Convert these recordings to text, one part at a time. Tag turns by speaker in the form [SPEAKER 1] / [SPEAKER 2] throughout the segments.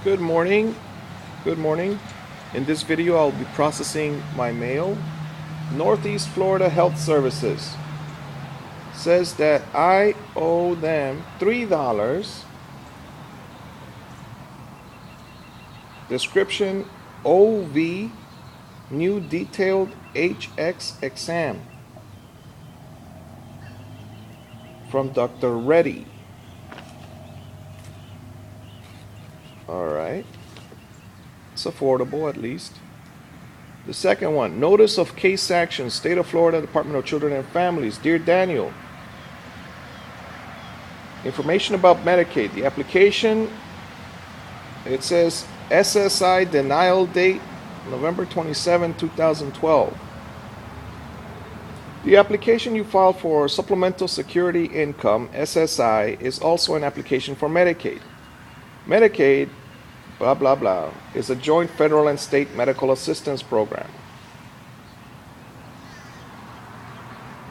[SPEAKER 1] Good morning. Good morning. In this video, I'll be processing my mail. Northeast Florida Health Services says that I owe them $3. Description: OV, new detailed HX exam from Dr. Reddy. All right. It's affordable at least. The second one, notice of case action, State of Florida Department of Children and Families. Dear Daniel, information about Medicaid. The application, it says SSI denial date, November 27, 2012. The application you filed for Supplemental Security Income, SSI, is also an application for Medicaid. Medicaid, blah, blah, blah, is a joint federal and state medical assistance program.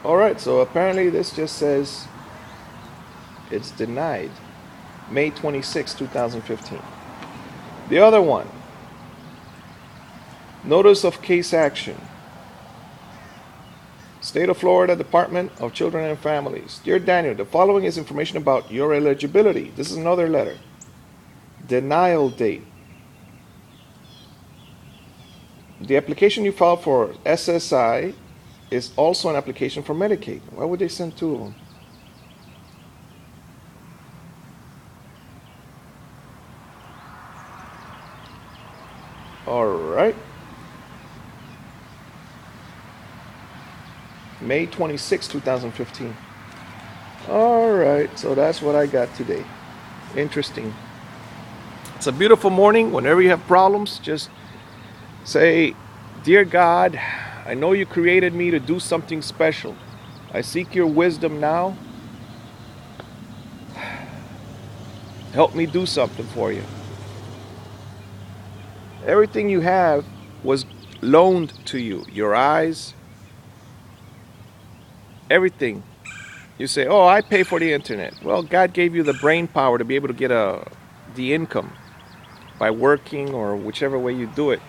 [SPEAKER 1] All right, so apparently this just says it's denied. May 26, 2015. The other one, notice of case action. State of Florida Department of Children and Families. Dear Daniel, the following is information about your eligibility. This is another letter. Denial date. The application you filed for SSI is also an application for Medicaid. Why would they send two of them? All right. May 26, 2015. All right, so that's what I got today. Interesting. It's a beautiful morning. Whenever you have problems, just say, Dear God, I know you created me to do something special. I seek your wisdom now. Help me do something for you. Everything you have was loaned to you. Your eyes, everything. You say, oh, I pay for the internet. Well, God gave you the brain power to be able to get the income by working or whichever way you do it.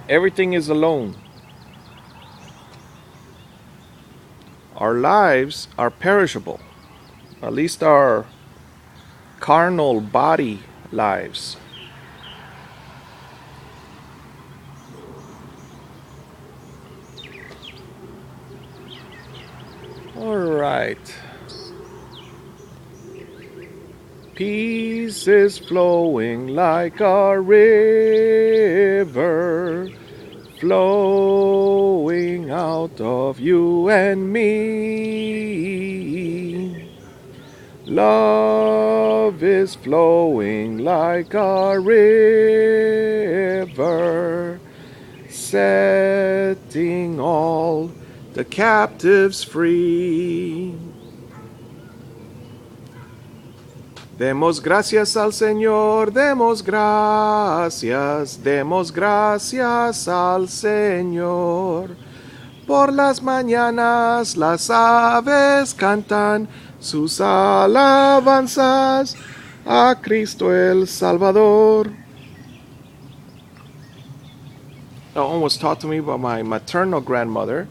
[SPEAKER 1] Everything is a loan. Our lives are perishable, at least our carnal body lives. All right. Peace is flowing like a river, flowing out of you and me. Love is flowing like a river, setting all the captives free. Demos gracias al Señor, demos gracias al Señor. Por las mañanas las aves cantan sus alabanzas a Cristo el Salvador. That one was taught to me by my maternal grandmother.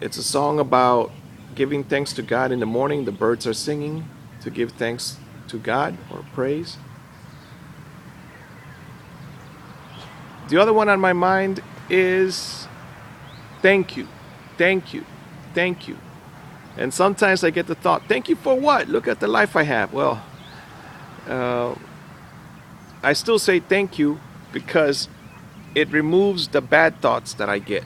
[SPEAKER 1] It's a song about giving thanks to God in the morning. The birds are singing to give thanks to God or praise. The other one on my mind is thank you, thank you, thank you. And sometimes I get the thought, thank you for what? Look at the life I have. Well, I still say thank you because it removes the bad thoughts that I get.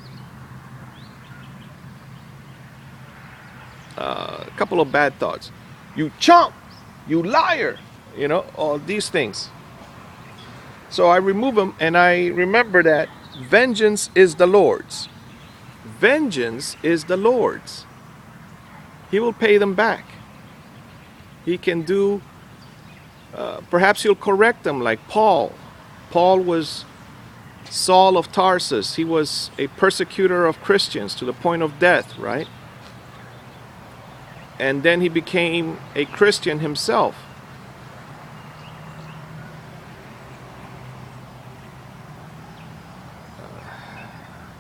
[SPEAKER 1] A couple of bad thoughts. You chump, you liar, all these things. So I remove them and I remember that vengeance is the Lord's. Vengeance is the Lord's. He will pay them back. He can do, perhaps he'll correct them like Paul. Paul was Saul of Tarsus. He was a persecutor of Christians to the point of death, right? and then he became a Christian himself.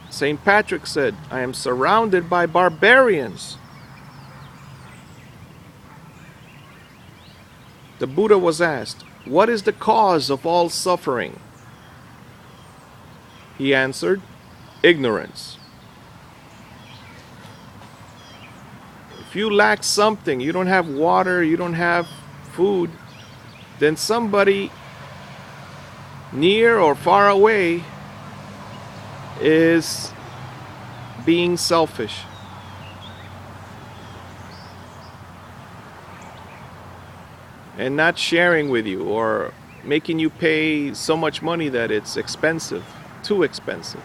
[SPEAKER 1] St. Patrick said, I am surrounded by barbarians. The Buddha was asked, what is the cause of all suffering? He answered, ignorance. If you lack something, you don't have water, you don't have food, then somebody near or far away is being selfish. And not sharing with you, or making you pay so much money that it's expensive, too expensive.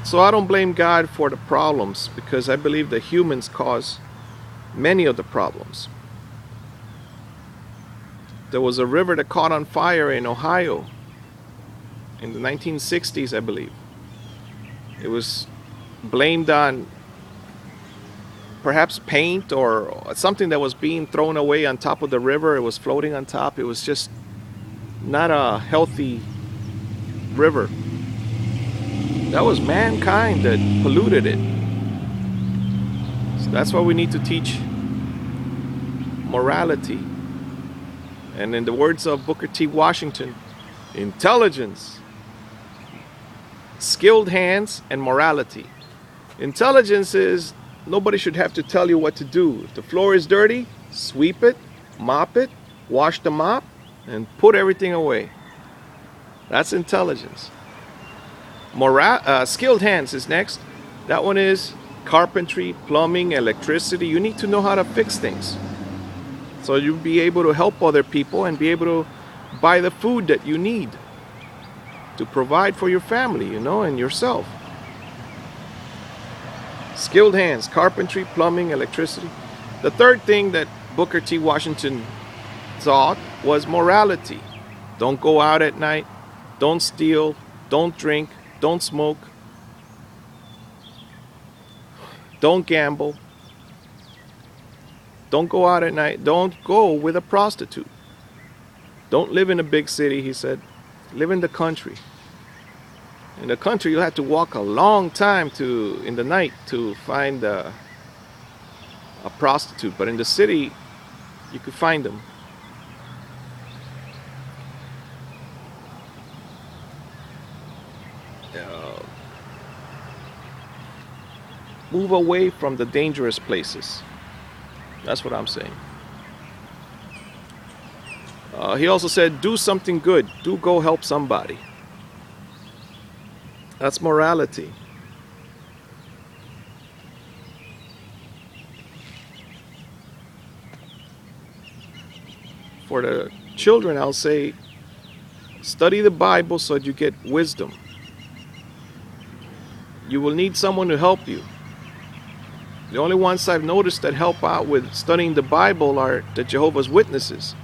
[SPEAKER 1] So I don't blame God for the problems, because I believe that humans cause many of the problems. There was a river that caught on fire in Ohio in the 1960s, I believe. It was blamed on perhaps paint or something that was being thrown away on top of the river. It was floating on top. It was just not a healthy river. That was mankind that polluted it. So that's why we need to teach morality. And in the words of Booker T. Washington, intelligence, skilled hands, and morality. Intelligence is nobody should have to tell you what to do. If the floor is dirty, sweep it, mop it, wash the mop, and put everything away. That's intelligence. Skilled hands is next. That one is carpentry, plumbing, electricity. You need to know how to fix things, so you'll be able to help other people and be able to buy the food that you need to provide for your family, and yourself. Skilled hands, carpentry, plumbing, electricity. The third thing that Booker T. Washington taught was morality. Don't go out at night. Don't steal. Don't drink. Don't smoke. Don't gamble. Don't go out at night. Don't go with a prostitute. Don't live in a big city, he said. Live in the country. In the country, you'll have to walk a long time in the night to find a prostitute. But in the city, you could find them. Move away from the dangerous places. That's what I'm saying. He also said, do something good. Do go help somebody. That's morality. For the children, I'll say, study the Bible so that you get wisdom. You will need someone to help you. The only ones I've noticed that help out with studying the Bible are the Jehovah's Witnesses.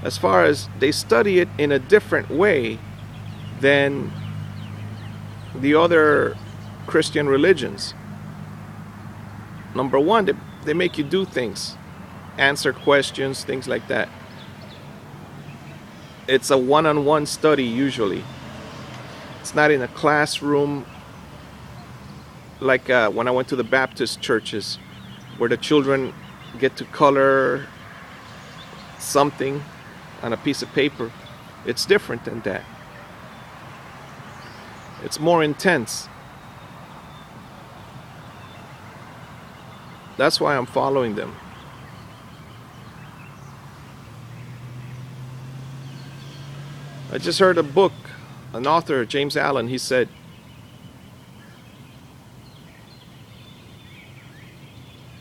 [SPEAKER 1] As far as they study it in a different way than the other Christian religions. Number one, they make you do things, answer questions, things like that. It's a one-on-one study usually. It's not in a classroom like when I went to the Baptist churches, where the children get to color something on a piece of paper. It's different than that. It's more intense. That's why I'm following them. I just heard a book, an author, James Allen, he said,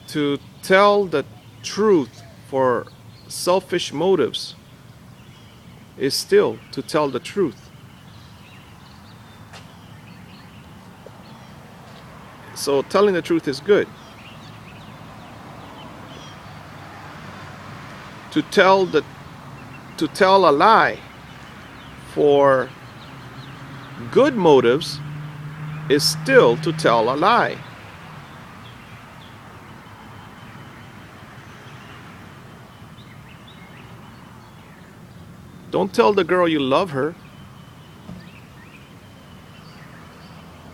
[SPEAKER 1] to tell the truth for selfish motives is still to tell the truth. So telling the truth is good. To tell a lie for good motives is still to tell a lie. Don't tell the girl you love her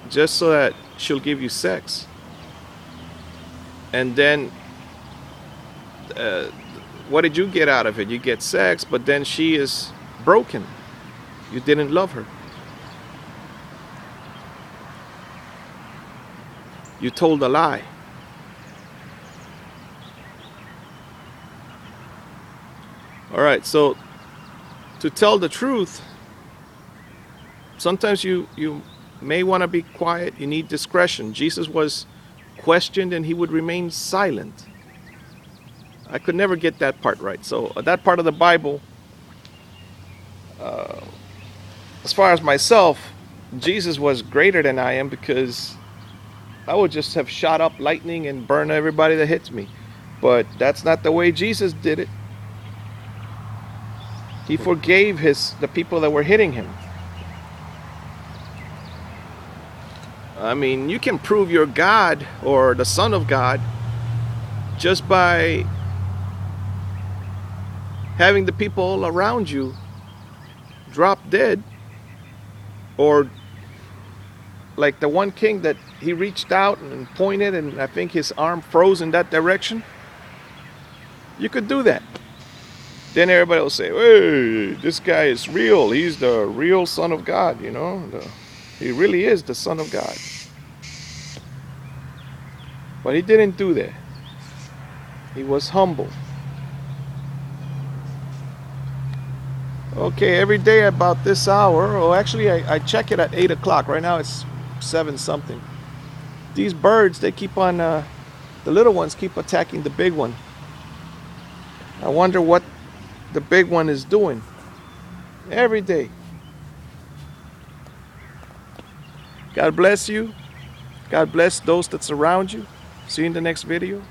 [SPEAKER 1] just so that she'll give you sex. And then what did you get out of it? You get sex, but then she is broken. You didn't love her. You told a lie. All right, so to tell the truth, sometimes you may want to be quiet. You need discretion. Jesus was questioned and he would remain silent. I could never get that part right. So that part of the Bible, as far as myself, Jesus was greater than I am, because I would just have shot up lightning and burn everybody that hits me. But that's not the way Jesus did it. He forgave the people that were hitting him. I mean, you can prove you're God or the Son of God just by having the people around you drop dead, or like the one king that he reached out and pointed, and I think his arm froze in that direction. You could do that. Then everybody will say, hey, this guy is real. He's the real Son of God, you know. He really is the Son of God. But he didn't do that. He was humble. Okay, every day about this hour, or actually I check it at 8 o'clock. Right now it's 7 something. These birds, they keep on, the little ones keep attacking the big one. I wonder what the big one is doing every day. God bless you. God bless those that surround you. See you in the next video.